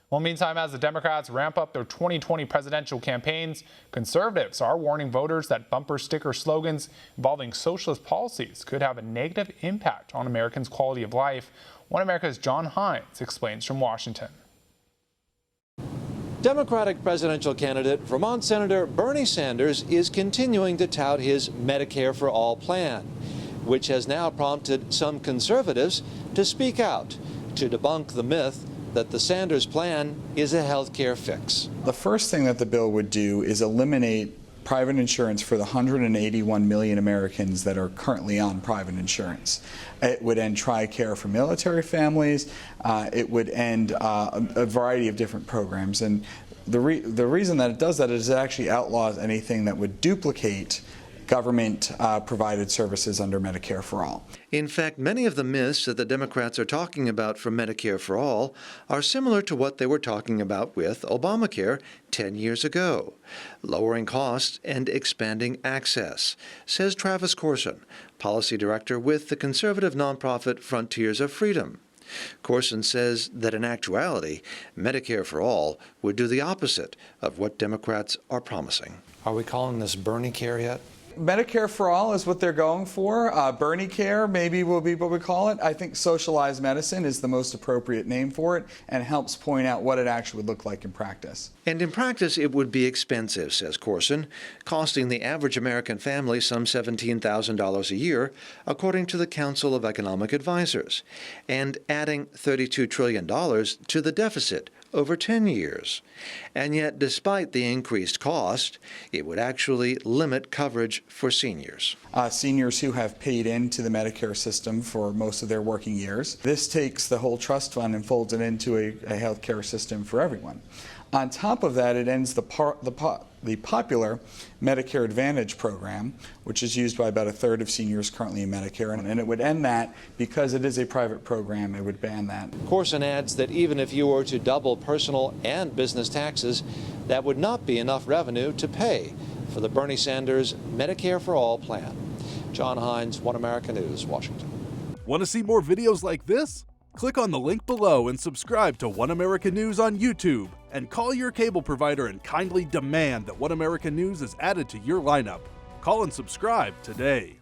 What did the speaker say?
Well, meantime, as the Democrats ramp up their 2020 presidential campaigns, conservatives are warning voters that bumper sticker slogans involving socialist policies could have a negative impact on Americans' quality of life. One America's John Hines explains from Washington. Democratic presidential candidate Vermont Senator Bernie Sanders is continuing to tout his Medicare for All plan, which has now prompted some conservatives to speak out to debunk the myth that the Sanders plan is a health care fix. The first thing that the bill would do is eliminate private insurance for the 181 million Americans that are currently on private insurance. It would end TRICARE for military families. It would end a variety of different programs. And the reason that it does that is it actually outlaws anything that would duplicate government provided services under Medicare for All. In fact, many of the myths that the Democrats are talking about for Medicare for All are similar to what they were talking about with Obamacare 10 years ago. Lowering costs and expanding access, says Travis Corson, policy director with the conservative nonprofit Frontiers of Freedom. Corson says that in actuality, Medicare for All would do the opposite of what Democrats are promising. Are we calling this Bernie Care yet? Medicare for All is what they're going for. Bernie Care maybe will be what we call it. I think socialized medicine is the most appropriate name for it and helps point out what it actually would look like in practice. And in practice, it would be expensive, says Corson, costing the average American family some $17,000 a year, according to the Council of Economic Advisors, and adding $32 trillion to the deficit over 10 years. And yet, despite the increased cost, it would actually limit coverage for seniors. Seniors who have paid into the Medicare system for most of their working years. This takes the whole trust fund and folds it into a health care system for everyone. On top of that, it ends the popular Medicare Advantage program, which is used by about a third of seniors currently in Medicare, and it would end that because it is a private program. It would ban that. Corson adds that even if you were to double personal and business taxes, that would not be enough revenue to pay for the Bernie Sanders Medicare for All plan. John Hines, One America News, Washington. Want to see more videos like this? Click on the link below and subscribe to One America News on YouTube. And call your cable provider and kindly demand that One America News is added to your lineup. Call and subscribe today.